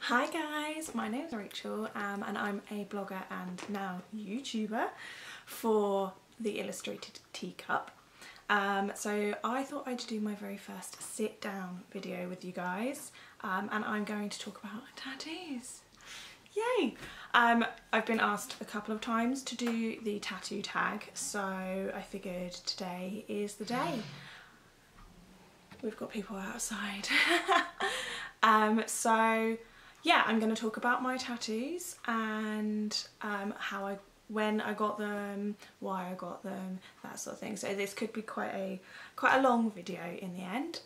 Hi guys, my name's Rachel and I'm a blogger and now YouTuber for the Illustrated Teacup. So I thought I'd do my very first sit down video with you guys and I'm going to talk about tattoos. Yay! I've been asked a couple of times to do the tattoo tag, so I figured today is the day. We've got people outside. So yeah, I'm going to talk about my tattoos and when I got them, why I got them, that sort of thing. So this could be quite a long video in the end.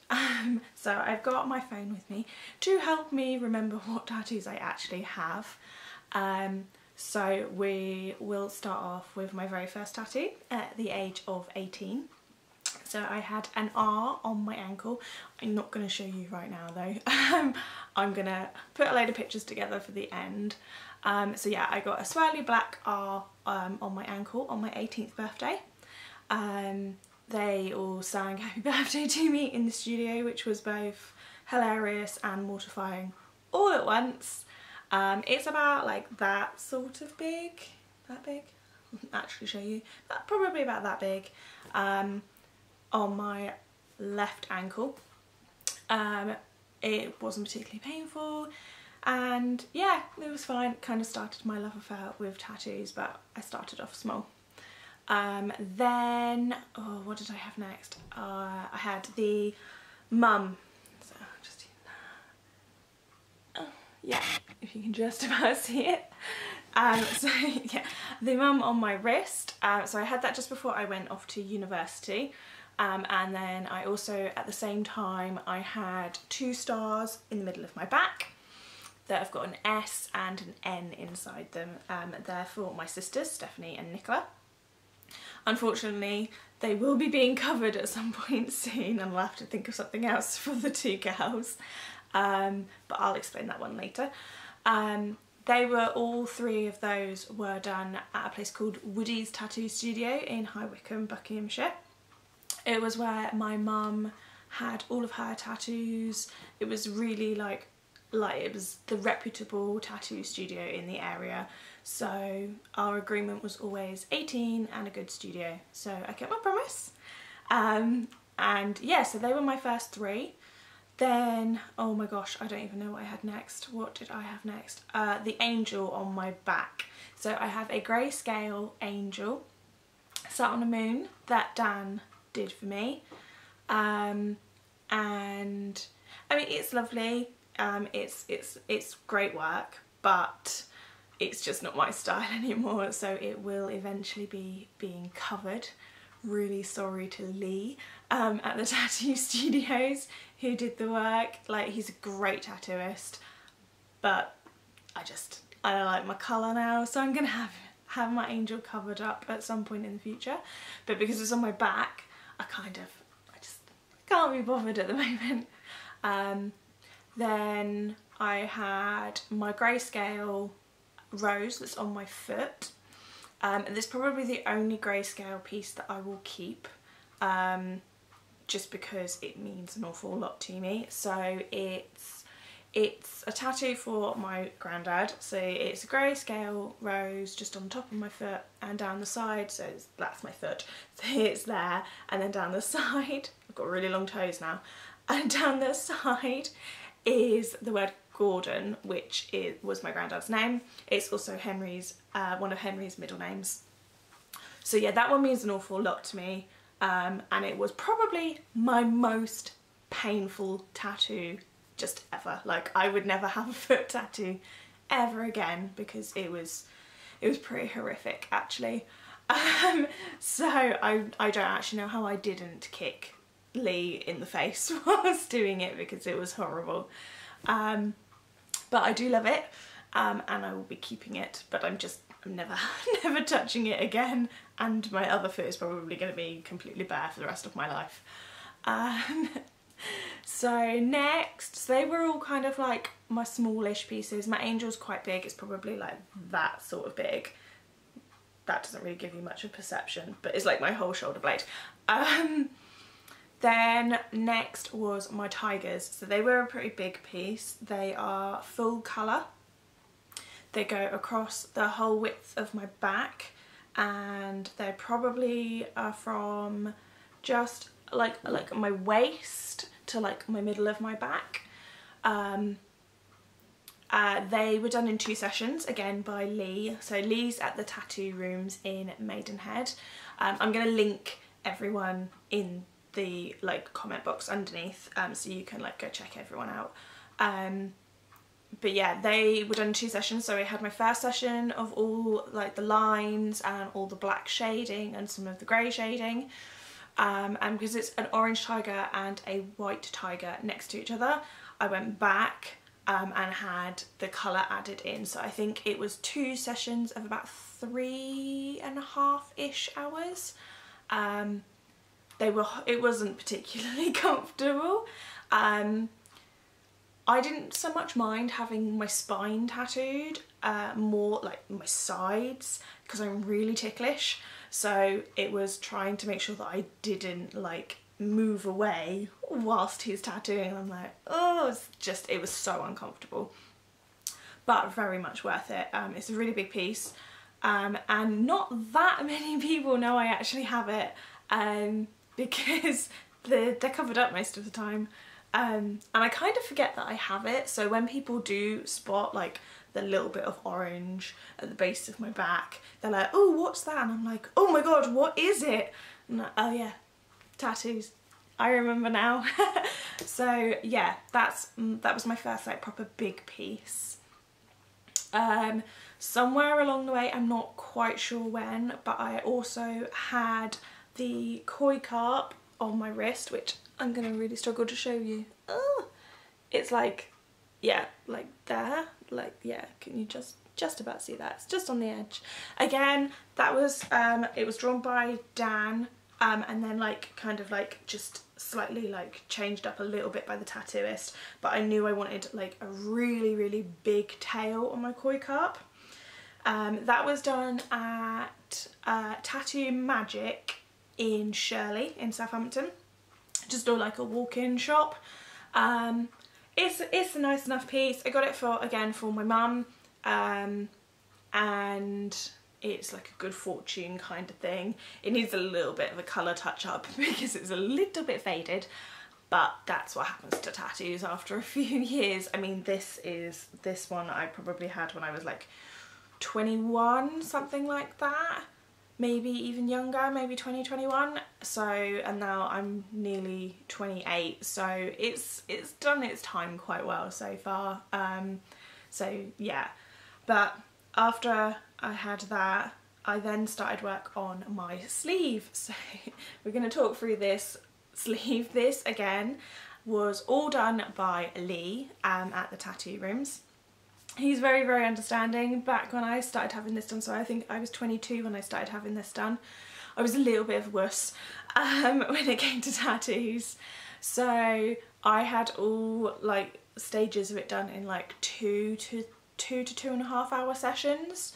So I've got my phone with me to help me remember what tattoos I actually have. So we will start off with my very first tattoo at the age of 18. So I had an R on my ankle. I'm not going to show you right now though. I'm going to put a load of pictures together for the end. So yeah, I got a swirly black R on my ankle on my 18th birthday. They all sang happy birthday to me in the studio, which was both hilarious and mortifying all at once. It's about like that sort of big, that big, I'll actually show you, probably about that big. On my left ankle. It wasn't particularly painful and yeah, it was fine. Kind of started my love affair with tattoos, but I started off small. Then, oh, what did I have next? I had the mum, so I'll just do that. Oh, yeah, if you can just about see it. So yeah, the mum on my wrist. So I had that just before I went off to university. And then I also, at the same time, I had 2 stars in the middle of my back that have got an S and an N inside them. They're for my sisters, Stephanie and Nicola. Unfortunately, they will be being covered at some point soon and I'll have to think of something else for the 2 girls. But I'll explain that one later. They were, all 3 of those were done at a place called Woody's Tattoo Studio in High Wycombe, Buckinghamshire. It was where my mum had all of her tattoos. It was really like it was the reputable tattoo studio in the area. So our agreement was always 18 and a good studio. So I kept my promise. And yeah, so they were my first 3. Then, oh my gosh, I don't even know what I had next. What did I have next? The angel on my back. So I have a grayscale angel sat on a moon that Dan did for me. And I mean, it's lovely. It's great work, but it's just not my style anymore. So it will eventually be being covered. Really sorry to Lee at the tattoo studios who did the work. Like, he's a great tattooist, but I don't like my colour now, so I'm gonna have my angel covered up at some point in the future. But because it's on my back, I just can't be bothered at the moment. Then I had my grayscale rose that's on my foot. And this is probably the only grayscale piece that I will keep, just because it means an awful lot to me. So it's a tattoo for my granddad. So it's a grayscale rose just on top of my foot and down the side. So that's my foot. So it's there, and then down the side, I've got really long toes now, and down the side is the word Gordon, which was my granddad's name. It's also Henry's, one of Henry's middle names. So yeah, that one means an awful lot to me. And it was probably my most painful tattoo just ever. Like, I would never have a foot tattoo ever again because it was pretty horrific actually. So I don't actually know how I didn't kick Lee in the face whilst doing it because it was horrible. But I do love it, and I will be keeping it, but I'm never touching it again, and my other foot is probably going to be completely bare for the rest of my life. So next, so they were all kind of like my smallish pieces. My angel's quite big, it's probably like that sort of big. That doesn't really give you much of perception, but it's like my whole shoulder blade. Then next was my tigers. So they were a pretty big piece. They are full colour. They go across the whole width of my back, and they probably are from just like my waist to like my middle of my back. They were done in 2 sessions, again by Lee. So Lee's at the tattoo rooms in Maidenhead. I'm going to link everyone in the like comment box underneath, so you can like go check everyone out. But yeah, they were done in 2 sessions. So I had my first session of all like the lines and all the black shading and some of the grey shading. And because it's an orange tiger and a white tiger next to each other, I went back and had the colour added in. So I think it was 2 sessions of about 3.5-ish hours. It wasn't particularly comfortable. I didn't so much mind having my spine tattooed, more like my sides, because I'm really ticklish. So it was trying to make sure that I didn't like move away whilst he's tattooing. I'm like, oh, it was so uncomfortable, but very much worth it. It's a really big piece, and not that many people know I actually have it, because they're covered up most of the time. And I kind of forget that I have it, so when people do spot like the little bit of orange at the base of my back, they're like, oh, what's that? And I'm like, oh my god, what is it? And I'm like, oh yeah, tattoos, I remember now. So yeah, that was my first like proper big piece. Somewhere along the way, I'm not quite sure when, but I also had the koi carp on my wrist, which I'm gonna really struggle to show you. Oh, it's like, yeah, like there, like, yeah, can you just about see that? It's just on the edge. Again, that was it was drawn by Dan, and then like kind of like just slightly like changed up a little bit by the tattooist, but I knew I wanted like a really big tail on my koi carp. That was done at Tattoo Magic in Shirley in Southampton. Just all like a walk-in shop. It's a nice enough piece. I got it for my mum, and it's like a good fortune kind of thing. It needs a little bit of a colour touch up because it's a little bit faded, but that's what happens to tattoos after a few years. I mean, this one I probably had when I was like 21, something like that. Maybe even younger, maybe 20, 21. So, and now I'm nearly 28. So it's done its time quite well so far. So yeah, but after I had that, I then started work on my sleeve. So we're going to talk through this sleeve. This again was all done by Lee at the tattoo rooms. He's very understanding. Back when I started having this done, so I think I was 22 when I started having this done, I was a little bit of a wuss when it came to tattoos. So I had all like stages of it done in like 2 to 2.5 hour sessions.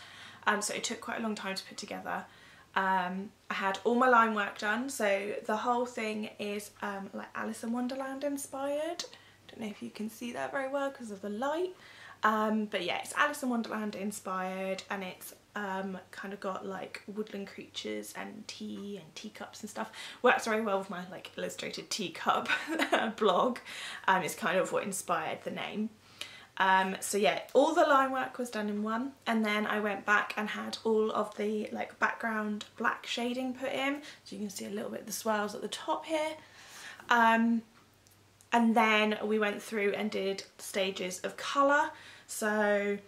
So it took quite a long time to put together. I had all my line work done, so the whole thing is like Alice in Wonderland inspired. Don't know if you can see that very well because of the light. But yeah, it's Alice in Wonderland inspired, and it's kind of got like woodland creatures and tea and teacups and stuff. Works very well with my like illustrated teacup blog. It's kind of what inspired the name. So yeah, all the line work was done in one, and then I went back and had all of the like background black shading put in, so you can see a little bit of the swirls at the top here. And then we went through and did stages of colour. So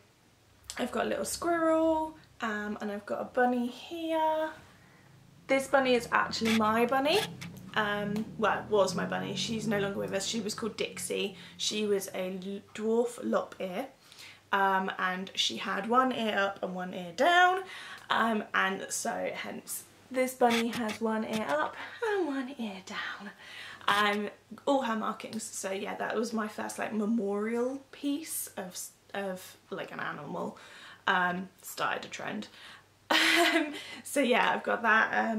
I've got a little squirrel, and I've got a bunny here. This bunny is actually my bunny. Well, it was my bunny. She's no longer with us. She was called Dixie. She was a dwarf lop ear, and she had one ear up and one ear down, and so hence this bunny has one ear up and one ear down. All her markings. So yeah, that was my first like memorial piece of like an animal. Started a trend. So yeah, I've got that,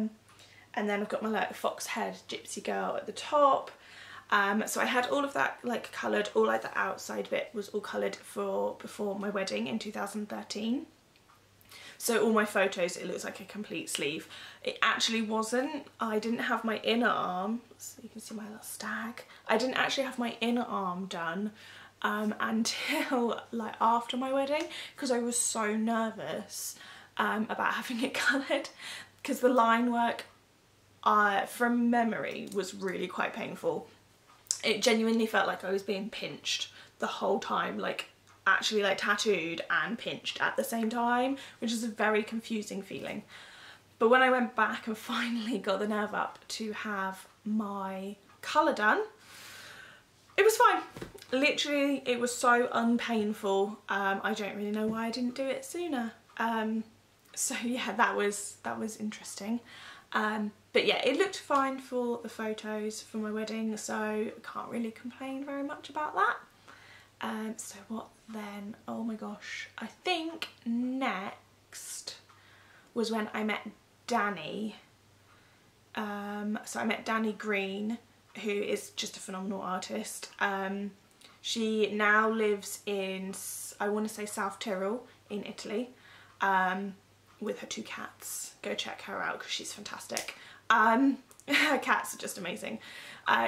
and then I've got my like fox head gypsy girl at the top. So I had all of that like coloured, all like the outside bit was all coloured before my wedding in 2013. So all my photos, it looks like a complete sleeve. It actually wasn't. I didn't have my inner arm, so you can see my little stag. I didn't actually have my inner arm done until like after my wedding, because I was so nervous about having it coloured, because the line work from memory was really quite painful. It genuinely felt like I was being pinched the whole time, like actually like tattooed and pinched at the same time, which is a very confusing feeling. But when I went back and finally got the nerve up to have my colour done, it was fine. Literally, it was so unpainful. I don't really know why I didn't do it sooner. So yeah, that was interesting. But yeah, it looked fine for the photos for my wedding, so I can't really complain very much about that. So what then? Oh my gosh, I think next was when I met Danny. So I met Danny Green, who is just a phenomenal artist. She now lives in, I want to say, South Tyrol in Italy, with her 2 cats. Go check her out because she's fantastic. Her cats are just amazing.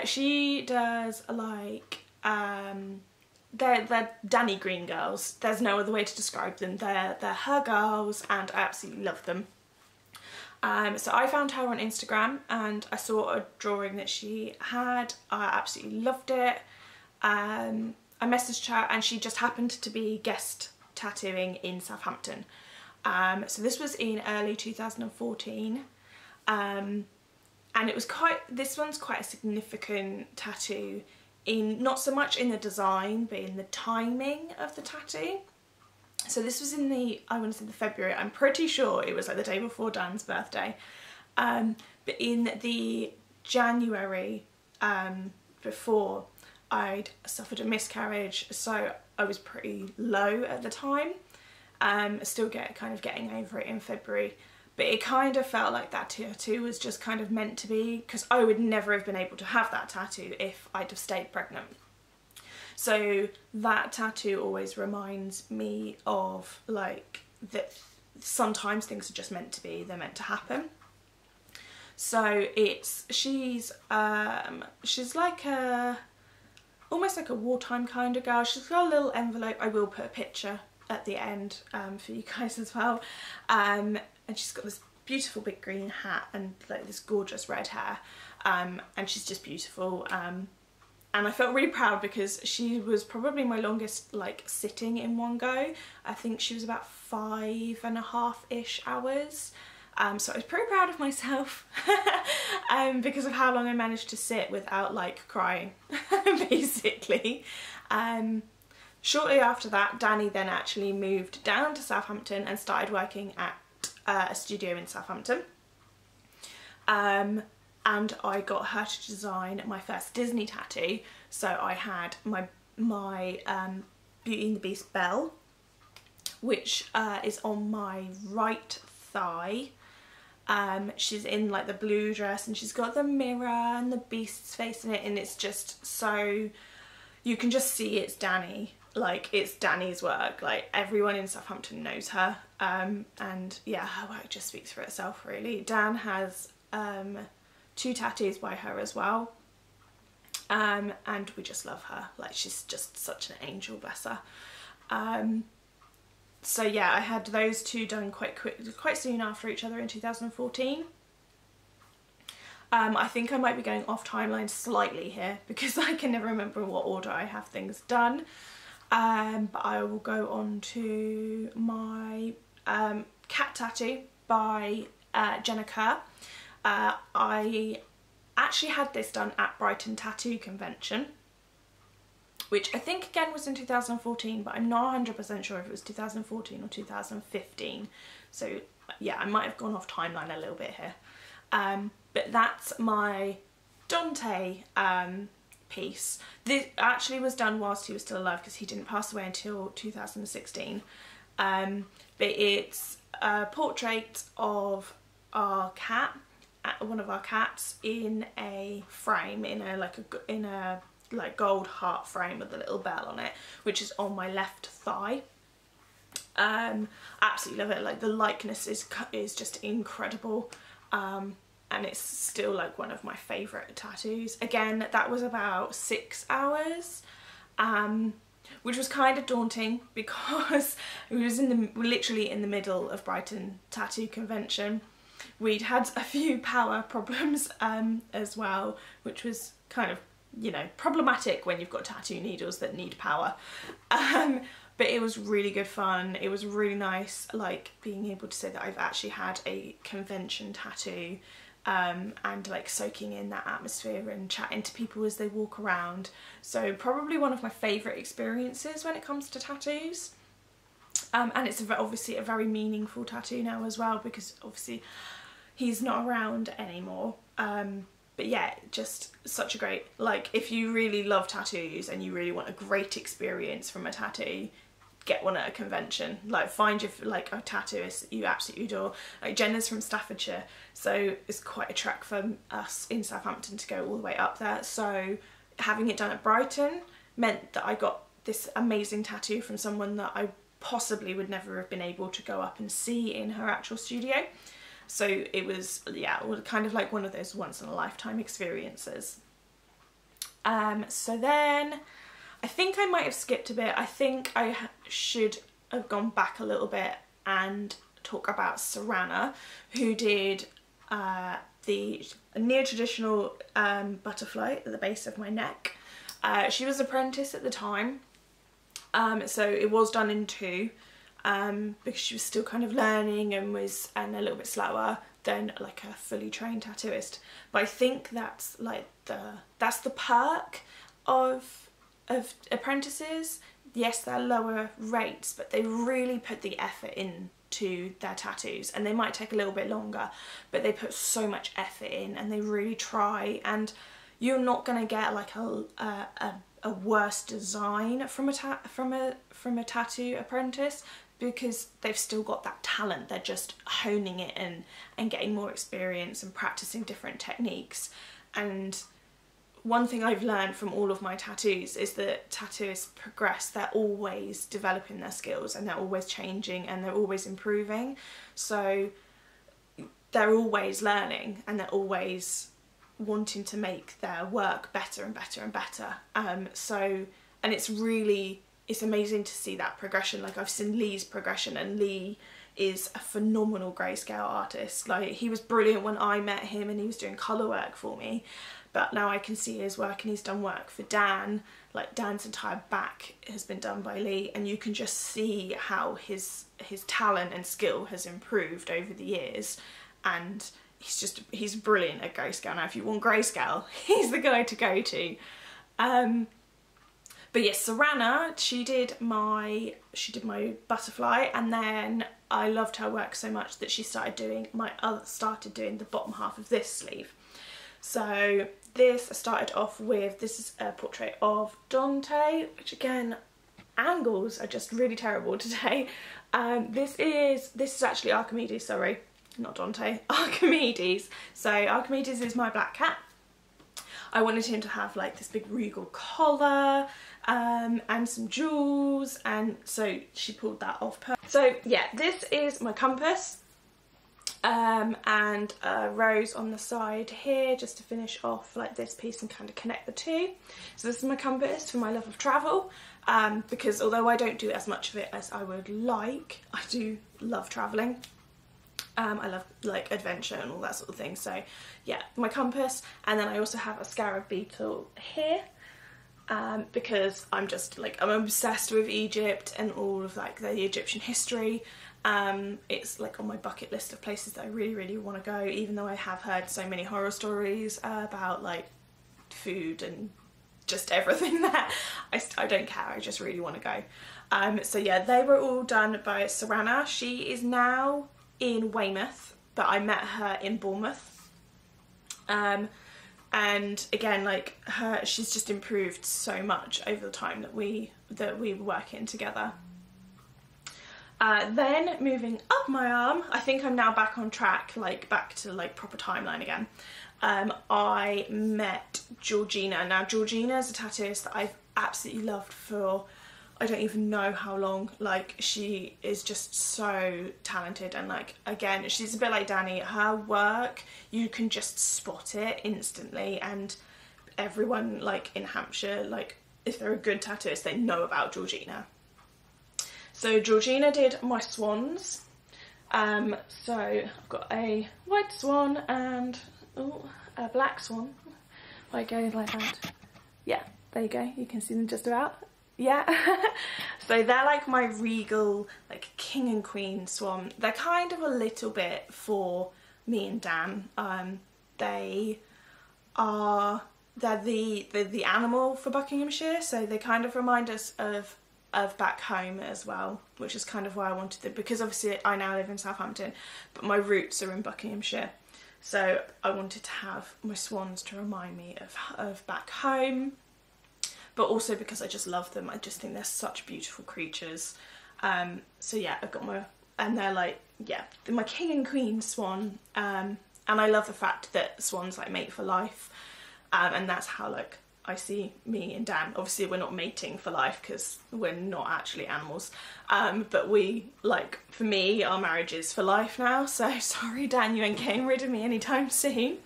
She does like, they're Danny Green girls. There's no other way to describe them. They're her girls and I absolutely love them. So I found her on Instagram and I saw a drawing that she had. I absolutely loved it. I messaged her and she just happened to be guest tattooing in Southampton. So this was in early 2014. And it was this one's quite a significant tattoo, in not so much in the design but in the timing of the tattoo. So this was in the, I want to say the February, I'm pretty sure it was like the day before Dan's birthday, but in the January before, I'd suffered a miscarriage, so I was pretty low at the time. Still kind of getting over it in February, but it kind of felt like that tattoo was just kind of meant to be, because I would never have been able to have that tattoo if I'd have stayed pregnant. So that tattoo always reminds me of like that sometimes things are just meant to be, they're meant to happen. So she's like almost like a wartime kind of girl. She's got a little envelope. I will put a picture at the end for you guys as well. And she's got this beautiful big green hat and like this gorgeous red hair, and she's just beautiful. And I felt really proud because she was probably my longest like sitting in one go. I think she was about 5.5-ish hours. So I was pretty proud of myself because of how long I managed to sit without like crying, basically. Shortly after that, Danny then actually moved down to Southampton and started working at a studio in Southampton. And I got her to design my first Disney tattoo. So I had my Beauty and the Beast bell, which is on my right thigh. She's in like the blue dress and she's got the mirror and the beast's face in it, and it's just so, you can just see it's Danny. Like, it's Danny's work. Like, everyone in Southampton knows her, and yeah, her work just speaks for itself really. Dan has 2 tattoos by her as well, and we just love her. Like, she's just such an angel, bless her. So yeah, I had those 2 done quite soon after each other in 2014. I think I might be going off timeline slightly here because I can never remember in what order I have things done. But I will go on to my cat tattoo by Jenna Kerr. I actually had this done at Brighton Tattoo Convention, which I think again was in 2014, but I'm not 100% sure if it was 2014 or 2015. So yeah, I might have gone off timeline a little bit here. But that's my Dante piece. This actually was done whilst he was still alive because he didn't pass away until 2016. But it's a portrait of our cat, one of our cats in a frame, in a like gold heart frame with a little bell on it, which is on my left thigh. Absolutely love it. Like the likeness is just incredible, and it's still like one of my favorite tattoos. Again, that was about 6 hours, which was kind of daunting because it was literally in the middle of Brighton Tattoo Convention. We'd had a few power problems as well, which was kind of, you know, problematic when you've got tattoo needles that need power. But it was really good fun. It was really nice, like being able to say that I've actually had a convention tattoo, and like soaking in that atmosphere and chatting to people as they walk around. So probably one of my favourite experiences when it comes to tattoos. And it's obviously a very meaningful tattoo now as well, because obviously he's not around anymore. But yeah, just such a great, like if you really love tattoos and you really want a great experience from a tattoo, get one at a convention. Like find your like a tattooist that you absolutely adore. Like Jenna's from Staffordshire, so it's quite a trek for us in Southampton to go all the way up there. So having it done at Brighton meant that I got this amazing tattoo from someone that I possibly would never have been able to go up and see in her actual studio. So it was, yeah, kind of like one of those once in a lifetime experiences. So then I think I might have skipped a bit. I think I should have gone back a little bit and talk about Serrano, who did the near traditional butterfly at the base of my neck. She was an apprentice at the time, so it was done in 2. Because she was still kind of learning and was a little bit slower than like a fully trained tattooist. But I think that's like that's the perk of apprentices. Yes, they're lower rates, but they really put the effort into their tattoos, and they might take a little bit longer, but they put so much effort in and they really try. And you're not gonna get like a worse design from a tattoo apprentice, because they've still got that talent. They're just honing it and getting more experience and practicing different techniques. And one thing I've learned from all of my tattoos is that tattooists progress. They're always developing their skills, and they're always changing, and they're always improving. So they're always learning, and they're always wanting to make their work better and better and better. And it's amazing to see that progression. Like I've seen Lee's progression, and Lee is a phenomenal grayscale artist. Like he was brilliant when I met him and he was doing colour work for me, but now I can see his work, and he's done work for Dan. Like Dan's entire back has been done by Lee, and you can just see how his talent and skill has improved over the years. And he's brilliant at grayscale. Now if you want grayscale, he's the guy to go to. But yes, Serrano, she did my butterfly, and then I loved her work so much that she started doing the bottom half of this sleeve. So this, I started off with, this is a portrait of Dante, which again, angles are just really terrible today. This is actually Archimedes, sorry, not Dante, Archimedes. So Archimedes is my black cat. I wanted him to have like this big regal collar, and some jewels, and so she pulled that off. So yeah, this is my compass, and a rose on the side here just to finish off like this piece and kind of connect the two. So this is my compass for my love of travel, because although I don't do as much of it as I would like, I do love travelling. I love like adventure and all that sort of thing. So yeah, my compass, and then I also have a scarab beetle here, because I'm obsessed with Egypt and all of like the Egyptian history. It's like on my bucket list of places that I really, really want to go, even though I have heard so many horror stories about like food and just everything that I don't care, I just really want to go. So yeah, they were all done by Serrano. She is now in Weymouth, but I met her in Bournemouth. And again, like she's just improved so much over the time that we were working together. Then moving up my arm, I think I'm now back on track, like back to like proper timeline again. I met Georgina. Now Georgina is a tattooist that I've absolutely loved for I don't even know how long. Like, she is just so talented, and like, again, she's a bit like Danny. Her work, you can just spot it instantly, and everyone like in Hampshire, like if they're a good tattooist, they know about Georgina. So Georgina did my swans. So I've got a white swan and a black swan. I go like that. Yeah, there you go. You can see them just about. Yeah. So they're like my regal, like king and queen swan. They're kind of a little bit for me and Dan. They're the animal for Buckinghamshire, so they kind of remind us of back home as well, which is kind of why I wanted them, because obviously I now live in Southampton, but my roots are in Buckinghamshire. So I wanted to have my swans to remind me of back home, but also because I just love them. I just think they're such beautiful creatures. So yeah, I've got my, and they're like, yeah, they're my king and queen swan. And I love the fact that swans like mate for life. And that's how like I see me and Dan. Obviously we're not mating for life because we're not actually animals. But we, like, for me, our marriage is for life now. So sorry Dan, you ain't getting rid of me anytime soon.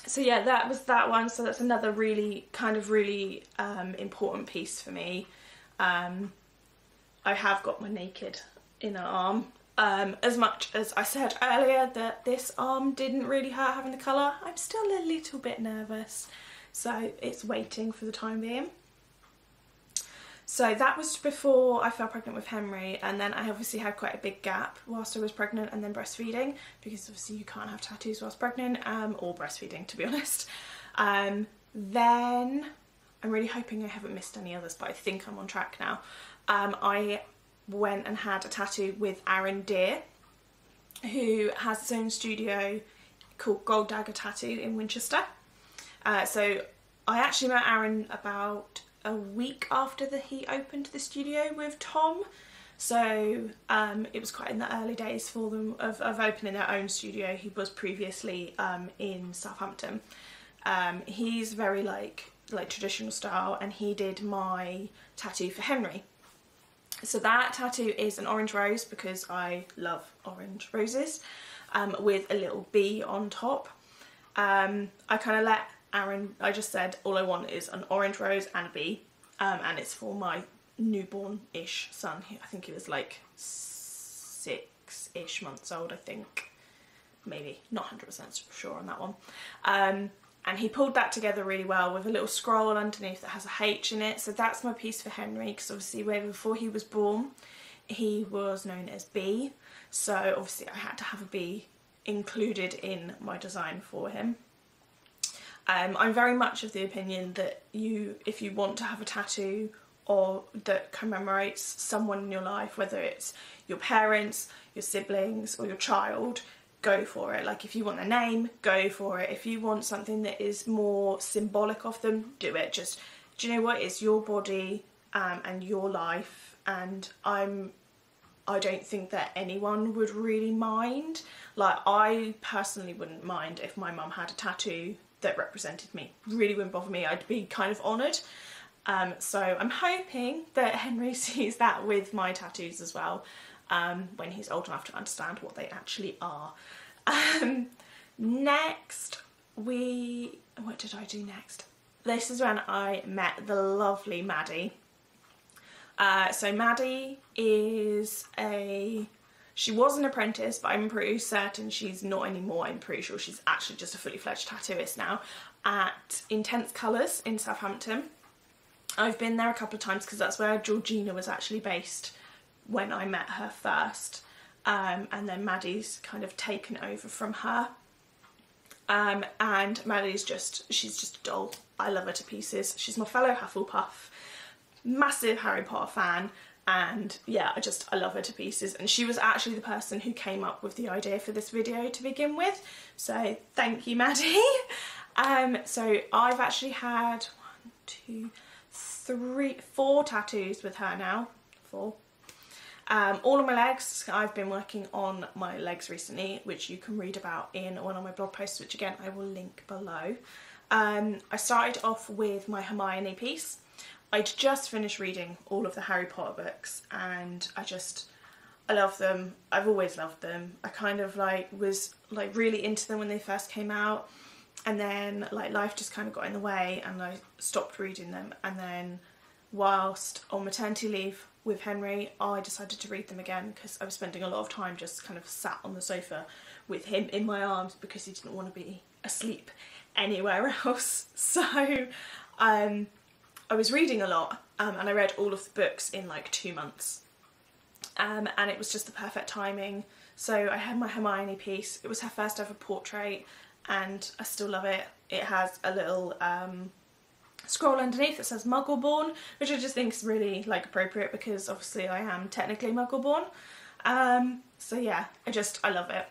So yeah, that was that one. So that's another really important piece for me. I have got my naked inner arm. As much as I said earlier that this arm didn't really hurt having the colour, I'm still a little bit nervous, so it's waiting for the time being. So that was before I fell pregnant with Henry, and then I obviously had quite a big gap whilst I was pregnant and then breastfeeding, because obviously you can't have tattoos whilst pregnant, or breastfeeding, to be honest. Then I'm really hoping I haven't missed any others, but I think I'm on track now. I went and had a tattoo with Aaron Deere, who has his own studio called Gold Dagger Tattoo in Winchester. So I actually met Aaron about a week after he opened the studio with Tom. So it was quite in the early days for them of opening their own studio. He was previously in Southampton. He's very like traditional style, and he did my tattoo for Henry. So that tattoo is an orange rose, because I love orange roses, with a little bee on top. I kind of let Aaron, I just said all I want is an orange rose and a bee, and it's for my newborn-ish son. I think he was like 6-ish months old, I think. Maybe, not 100% sure on that one. And he pulled that together really well with a little scroll underneath that has a H in it. So that's my piece for Henry, because obviously before he was born, he was known as B. So obviously I had to have a B included in my design for him. I'm very much of the opinion that if you want to have a tattoo or that commemorates someone in your life, whether it's your parents, your siblings, or your child, go for it. Like, if you want their name, go for it. If you want something that is more symbolic of them, do it. Just, do you know what? It's your body and your life, and I don't think that anyone would really mind. Like, I personally wouldn't mind if my mum had a tattoo that represented me. Really wouldn't bother me. I'd be kind of honoured. So I'm hoping that Henry sees that with my tattoos as well, when he's old enough to understand what they actually are. Next, what did I do next? This is when I met the lovely Maddie. So Maddie she was an apprentice, but I'm pretty certain she's not anymore. I'm pretty sure she's actually just a fully fledged tattooist now at Intense Colours in Southampton. I've been there a couple of times because that's where Georgina was actually based when I met her first, and then Maddie's kind of taken over from her, and Maddie's she's just a doll. I love her to pieces. She's my fellow Hufflepuff, massive Harry Potter fan, and yeah, I love her to pieces. And she was actually the person who came up with the idea for this video to begin with, so thank you, Maddie. So I've actually had 4 tattoos with her now. 4. All of my legs, I've been working on my legs recently, which you can read about in one of my blog posts, which again I will link below. I started off with my Hermione piece. I'd just finished reading all of the Harry Potter books and I love them. I've always loved them. I kind of was really into them when they first came out, and then life just kind of got in the way and I stopped reading them, and then whilst on maternity leave with Henry I decided to read them again because I was spending a lot of time just kind of sat on the sofa with him in my arms because he didn't want to be asleep anywhere else. So I was reading a lot, and I read all of the books in 2 months, and it was just the perfect timing. So I had my Hermione piece. It was her first ever portrait and I still love it. It has a little scroll underneath that says Muggleborn, which I just think is really appropriate because obviously I am technically Muggleborn. So yeah, I love it.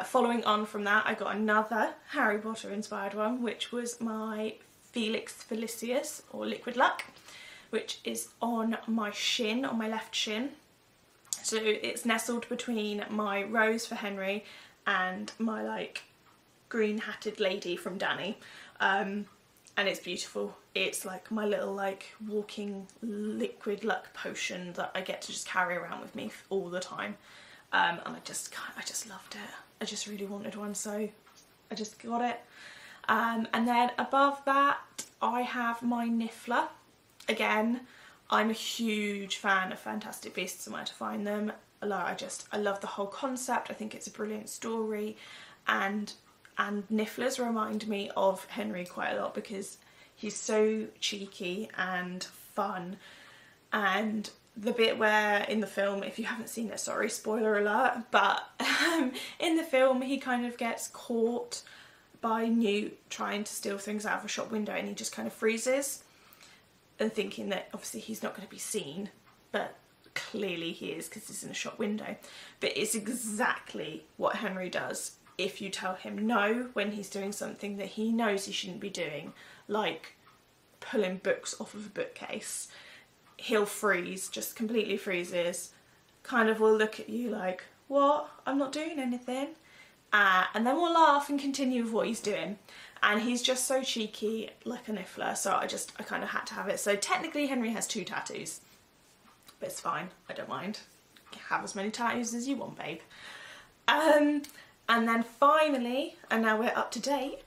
Following on from that, I got another Harry Potter inspired one, which was my Felix Felicius, or Liquid Luck, which is on my shin, on my left shin. So it's nestled between my rose for Henry and my green hatted lady from Danny, and it's beautiful. It's my little walking liquid luck potion that I get to just carry around with me all the time, and I just loved it. I just really wanted one, so I just got it. And then above that I have my Niffler. Again, I'm a huge fan of Fantastic Beasts and Where to Find Them. I love the whole concept. I think it's a brilliant story, and Nifflers remind me of Henry quite a lot because he's so cheeky and fun. And the bit where in the film, if you haven't seen it, sorry, spoiler alert, but in the film he kind of gets caught by Newt trying to steal things out of a shop window, and he just kind of freezes and thinking that obviously he's not going to be seen, but clearly he is because he's in a shop window. But it's exactly what Henry does if you tell him no when he's doing something that he knows he shouldn't be doing, like pulling books off of a bookcase. He'll freeze, just completely freezes, kind of will look at you like, what? I'm not doing anything. And then we'll laugh and continue with what he's doing. And he's just so cheeky, like a Niffler, so I kind of had to have it. So technically Henry has 2 tattoos, but it's fine, I don't mind. Have as many tattoos as you want, babe. And then finally, and now we're up to date,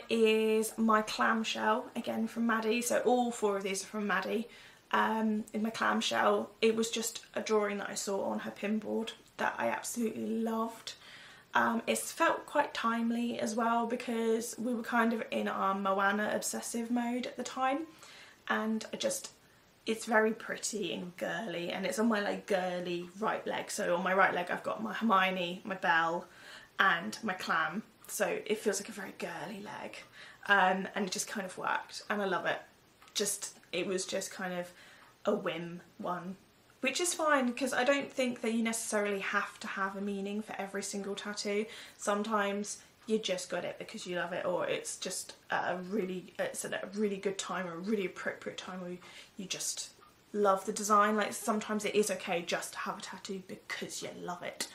is my clamshell, again from Maddie. So all 4 of these are from Maddie. In my clamshell, it was just a drawing that I saw on her pin board that I absolutely loved. It's felt quite timely as well because we were kind of in our Moana obsessive mode at the time, and it's very pretty and girly, and it's on my girly right leg. So on my right leg I've got my Hermione, my Belle and my clam, so it feels like a very girly leg, and it just kind of worked and I love it. It was just kind of a whim one, which is fine because I don't think that you necessarily have to have a meaning for every single tattoo. Sometimes you just got it because you love it, or it's just at a really good time, or a really appropriate time where you just love the design. Sometimes it is okay just to have a tattoo because you love it.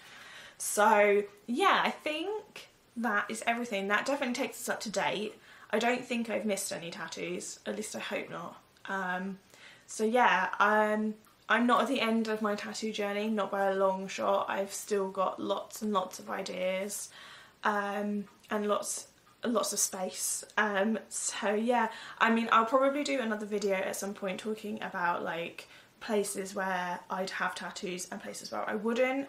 So yeah, I think that is everything. That definitely takes us up to date. I don't think I've missed any tattoos, at least I hope not. So yeah, I'm not at the end of my tattoo journey, not by a long shot. I've still got lots and lots of ideas, and lots of space. So yeah, I mean, I'll probably do another video at some point talking about places where I'd have tattoos and places where I wouldn't.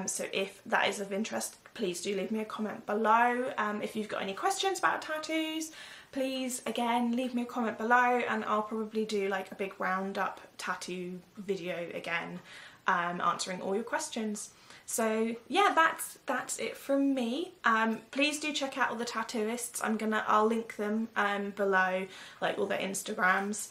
So if that is of interest, please do leave me a comment below. If you've got any questions about tattoos, please again leave me a comment below, and I'll probably do a big roundup tattoo video again, answering all your questions. So yeah, that's it from me. Please do check out all the Tattooists. I'll link them below, all their Instagrams.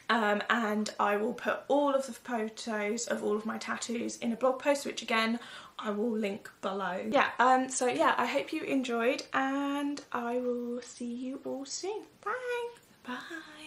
And I will put all of the photos of all of my tattoos in a blog post, which again I will link below. Yeah, so yeah, I hope you enjoyed, and I will see you all soon. Bye! Bye!